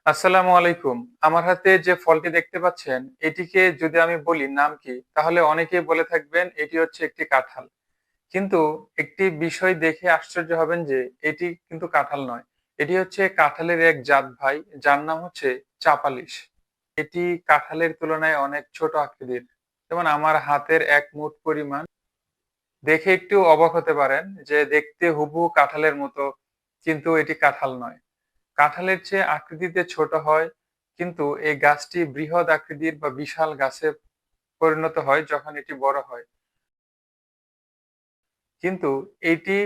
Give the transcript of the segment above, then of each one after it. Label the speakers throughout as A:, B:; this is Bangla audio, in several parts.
A: আসসালামু আলাইকুম। আমার হাতে যে ফলটি দেখতে পাচ্ছেন, এটিকে যদি আমি বলি নাম কি? তাহলে অনেকেই বলে থাকবেন এটি হচ্ছে একটি কাঁঠাল। কিন্তু একটি বিষয় দেখে আশ্চর্য হবেন যে এটি কিন্তু কাঁঠাল নয়। এটি হচ্ছে কাঁঠালের এক জাত ভাই, যার নাম হচ্ছে চাপালিশ। এটি কাঁঠালের তুলনায় অনেক ছোট আকৃতির। যেমন আমার হাতের ১ মুঠ পরিমাণ। দেখে একটু অবাক হতে পারেন যে দেখতে হুবহু কাঁঠালের মতো, কিন্তু এটি কাঁঠাল নয়। কাঁঠালের চেয়ে আকৃতিতে ছোট হয়, কিন্তু এই গাছটি বৃহৎ আকৃতির বা বিশাল গাছে পরিণত হয় যখন এটি বড় হয়। কিন্তু এটি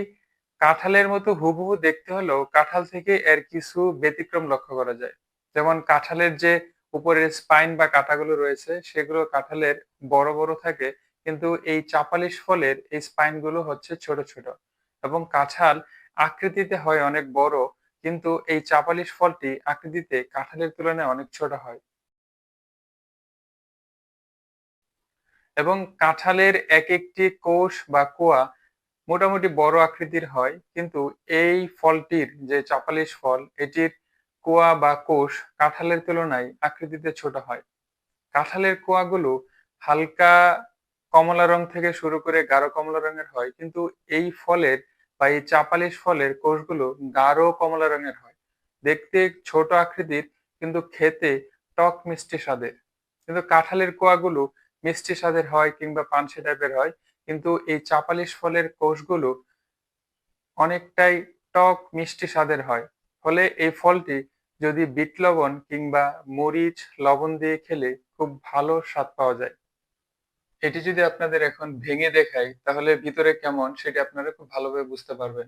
A: কাঁঠালের মতো হুবহু দেখতে হলেও কাঁঠাল থেকে এর কিছু ব্যতিক্রম লক্ষ্য করা যায়। যেমন কাঁঠালের যে উপরের স্পাইন বা কাঁটাগুলো রয়েছে সেগুলো কাঁঠালের বড় বড় থাকে, কিন্তু এই চাপালিশ ফলের এই স্পাইন গুলো হচ্ছে ছোট ছোট। এবং কাঁঠাল আকৃতিতে হয় অনেক বড়, কিন্তু এই চাপালিশ ফলটি আকৃতিতে কাঁঠালের তুলনায় অনেক ছোট হয়। এবং কাঁঠালের এক একটি কোষ বা কোয়া মোটামুটি বড় আকৃতির হয়, কিন্তু এই ফলটির যে চাপালিশ ফল, এটির কোয়া বা কোষ কাঁঠালের তুলনায় আকৃতিতে ছোট হয়। কাঁঠালের কোয়াগুলো হালকা কমলা রং থেকে শুরু করে গাঢ় কমলা রঙের হয়, কিন্তু এই ফলের বা এই চাপালিশ ফলের কোষগুলো গাঢ় কমলা রঙের হয়। দেখতে ছোট আকৃতির, কিন্তু খেতে টক মিষ্টি স্বাদের। কিন্তু কাঁঠালের কোয়াগুলো মিষ্টি স্বাদের হয় কিংবা পানসে টাইপের হয়, কিন্তু এই চাপালিশ ফলের কোষগুলো অনেকটাই টক মিষ্টি স্বাদের হয়। ফলে এই ফলটি যদি বিট লবণ কিংবা মরিচ, লবণ দিয়ে খেলে খুব ভালো স্বাদ পাওয়া যায়। এটি যদি আপনাদের এখন ভেঙে দেখাই তাহলে ভিতরে কেমন সেটি আপনারা খুব ভালোভাবে বুঝতে পারবেন।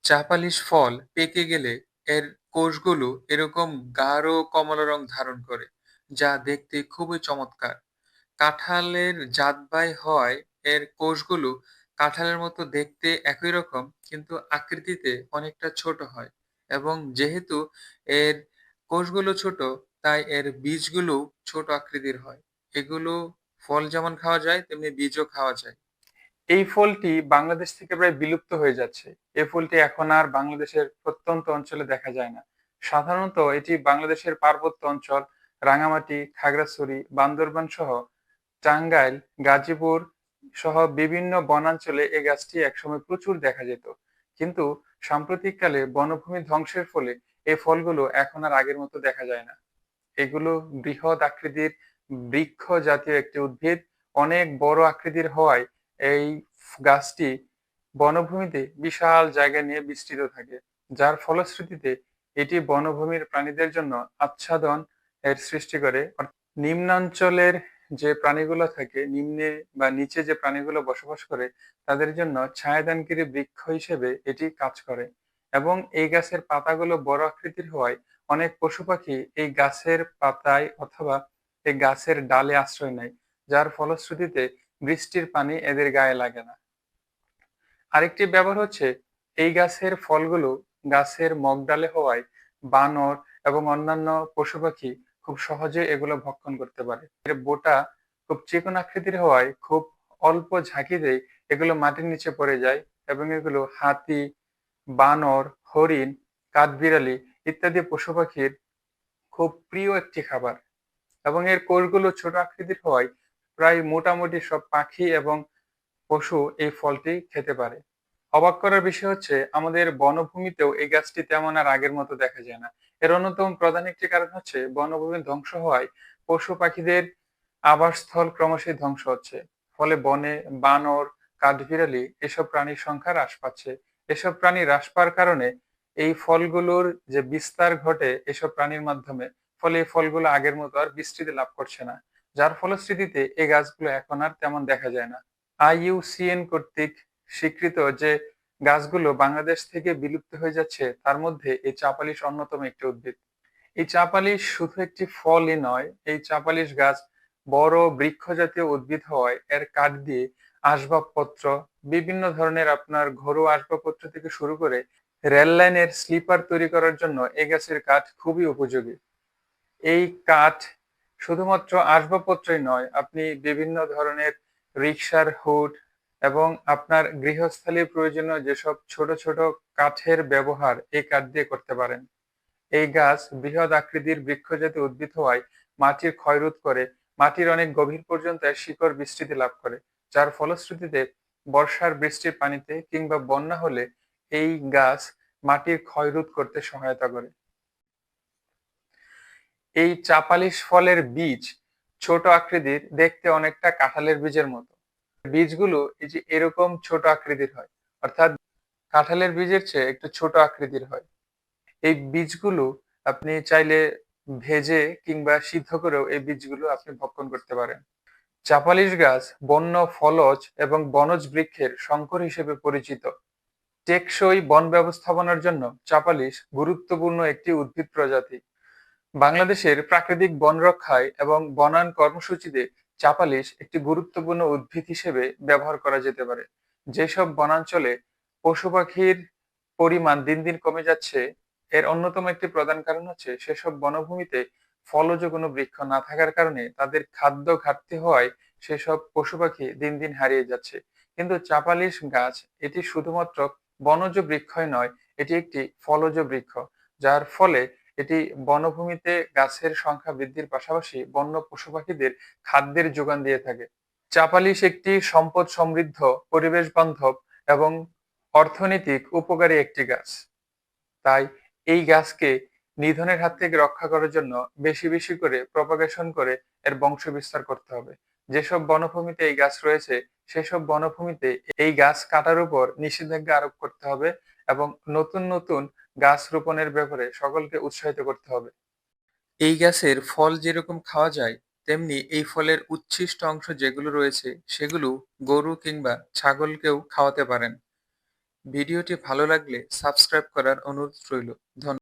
A: চা পালিশ ফল পেকে গেলে এর কোষগুলো এরকম গাঢ় কমলা রং ধারণ করে, যা দেখতে খুবই চমৎকার। কাঁঠালের জাতবাই হয় এর কোষগুলো কাঁঠালের মতো দেখতে একই রকম, কিন্তু আকৃতিতে অনেকটা ছোট হয়। এবং যেহেতু এর কোষগুলো ছোট, তাই এর বীজগুলো ছোট আকৃতির হয়। এগুলো ফল যেমন খাওয়া যায় তেমনি বীজও খাওয়া যায়। এই ফলটি বাংলাদেশ থেকে প্রায় বিলুপ্ত হয়ে যাচ্ছে। এই ফলটি এখন আর বাংলাদেশের প্রত্যন্ত অঞ্চলে দেখা যায় না। সাধারণত এটি বাংলাদেশের পার্বত্য অঞ্চল, রাঙামাটি, খাগড়াছড়ি, বান্দরবান সহ টাঙ্গাইল, গাজীপুর সহ বিভিন্ন বনাঞ্চলে এই গাছটি একসময় প্রচুর দেখা যেত। কিন্তু সাম্প্রতিককালে বনভূমি ধ্বংসের ফলে এই ফলগুলো এখন আর আগের মতো দেখা যায় না। এগুলো বৃহৎ আকৃতির বৃক্ষ জাতীয় একটি উদ্ভিদ। অনেক বড় আকৃতির হওয়ায় এই গাছটি বনভূমিতে বিশাল জায়গা নিয়ে বিস্তৃত থাকে। যার ফলশ্রুতিতে এটি বনভূমির প্রাণীদের জন্য আচ্ছাদন এর সৃষ্টি করে। নিম্নাঞ্চলের যে প্রাণীগুলো থাকে, নিম্নে বা নিচে যে প্রাণীগুলো বসবাস করে, তাদের জন্য ছায়াদানকারী বৃক্ষ হিসেবে এটি কাজ করে। এবং এই গাছের পাতাগুলো বড় আকৃতির হওয়ায় অনেক পশু পাখি এই গাছের পাতায় অথবা এই গাছের ডালে আশ্রয় নেয়, যার ফলশ্রুতিতে বৃষ্টির পানি এদের গায়ে লাগে না। আরেকটি ব্যাপার হচ্ছে, এই গাছের ফলগুলো গাছের মগডালে হওয়ায় বানর এবং অন্যান্য পশু পাখি খুব সহজে এগুলো ভক্ষণ করতে পারে। এর বোটা খুব চিকন আকৃতির হওয়ায় খুব অল্প ঝাঁকিতেই এগুলো মাটির নিচে পড়ে যায়, এবং এগুলো হাতি, বানর, হরিণ, কাঠবিড়ালি ইত্যাদি পশু পাখির খুব প্রিয় একটি খাবার। এবং এর কোষগুলো ছোট আকৃতির হওয়ায় প্রায় মোটামুটি সব পাখি এবং পশু এই ফলটি খেতে পারে। অবাক করার বিষয় হচ্ছে, আমাদের বনভূমিতেও এই গাছটি তেমন আর আগের মতো দেখা যায় না। এর অন্যতম প্রধান একটি কারণ হচ্ছে বনভূমি ধ্বংস হওয়ায় পশু পাখিদের আবাসস্থল ক্রমশই ধ্বংস হচ্ছে। ফলে বনে বানর, কাঠবিড়ালি এসব প্রাণীর সংখ্যা হ্রাস পাচ্ছে। এসব প্রাণী হ্রাস পাওয়ার কারণে এই ফলগুলোর যে বিস্তার ঘটে এসব প্রাণীর মাধ্যমে, ফলে এই ফলগুলো আগের মতো আর বিস্তৃতি লাভ করছে না। যার ফলশ্রুতিতে এই গাছগুলো এখন আর তেমন দেখা যায় না। IUCN কর্তৃক স্বীকৃত যে গাছগুলো বাংলাদেশ থেকে বিলুপ্ত হয়ে যাচ্ছে, তার মধ্যে এই চাপালিশ অন্যতম একটি উদ্ভিদ। এই চাপালিশ শুধু একটি ফলই নয়, এই চাপালিশ গাছ বড় বৃক্ষ জাতীয় উদ্ভিদ হওয়ায় এর কাঠ দিয়ে আসবাবপত্র, বিভিন্ন ধরনের আপনার ঘরোয়া আসবাবপত্র থেকে শুরু করে রেল লাইনের স্লিপার তৈরি করার জন্য এই গাছের কাঠ খুবই উপযোগী। এই কাঠ শুধুমাত্র আসবাবপত্রই নয়, আপনি বিভিন্ন ধরনের রিক্সার হুড এবং আপনার গৃহস্থালির প্রয়োজনীয় যেসব ছোট ছোট কাঠের ব্যবহার এই কাঠ দিয়ে করতে পারেন। এই গাছ বৃহৎ আকৃতির বৃক্ষজাতীয় উদ্ভিদ হওয়ায় মাটির ক্ষয়রোধ করে, মাটির অনেক গভীর পর্যন্ত এর শিকড় বিস্তৃতি লাভ করে, যার ফলশ্রুতিতে বর্ষার বৃষ্টির পানিতে কিংবা বন্যা হলে এই গাছ মাটির ক্ষয়রোধ করতে সহায়তা করে। এই চাপালিশ ফলের বীজ ছোট আকৃতির, দেখতে অনেকটা কাঁঠালের বীজের মতো। বীজগুলো এই যে এরকম ছোট আকৃতির হয়, অর্থাৎ কাঁঠালের বীজের চেয়ে একটু ছোট আকৃতির হয়। এই বীজগুলো আপনি চাইলে ভেজে কিংবা সিদ্ধ করেও এই বীজগুলো আপনি ভক্ষণ করতে পারেন। চাপালিশ গাছ বন্য ফলজ এবং বনজ বৃক্ষের সংকর হিসেবে পরিচিত। টেকসই বন ব্যবস্থাপনার জন্য চাপালিশ গুরুত্বপূর্ণ একটি উদ্ভিদ প্রজাতি। বাংলাদেশের প্রাকৃতিক বন রক্ষায় এবং বনায়ন কর্মসূচিতে চাপালিশ একটি গুরুত্বপূর্ণ উদ্ভিদ হিসেবে ব্যবহার করা যেতে পারে। যেসব বনাঞ্চলে পশু পাখির পরিমাণ দিন দিন কমে যাচ্ছে, এর অন্যতম একটি প্রধান কারণ হচ্ছে সেসব বনভূমিতে ফলজ কোনো বৃক্ষ না থাকার কারণে তাদের খাদ্য ঘাটতি হওয়ায় সেসব পশু পাখি দিন দিন হারিয়ে যাচ্ছে। কিন্তু চাপালিশ গাছ এটি শুধুমাত্র বনজ বৃক্ষই নয়, এটি একটি ফলজ বৃক্ষ, যার ফলে এটি বনভূমিতে গাছের সংখ্যা বৃদ্ধির পাশাপাশি বন্য পশু পাখিদের খাদ্যের যোগান দিয়ে থাকে। চাপালিশ একটি সম্পদ সমৃদ্ধ, পরিবেশ বান্ধব এবং অর্থনৈতিক উপকারী একটি গাছ। তাই এই গাছকে নিধনের হাত থেকে রক্ষা করার জন্য বেশি বেশি করে প্রপাগেশন করে এর বংশ বিস্তার করতে হবে। যেসব বনভূমিতে এই গাছ রয়েছে সেসব বনভূমিতে এই গাছ কাটার উপর নিষেধাজ্ঞা আরোপ করতে হবে এবং নতুন নতুন গাছ রোপণের ব্যাপারে সকলকে উৎসাহিত করতে হবে। এই গাছের ফল যেরকম খাওয়া যায়, তেমনি এই ফলের উচ্ছিষ্ট অংশ যেগুলো রয়েছে সেগুলো গরু কিংবা ছাগলকেও খাওয়াতে পারেন। ভিডিওটি ভালো লাগলে সাবস্ক্রাইব করার অনুরোধ রইল। ধন্যবাদ।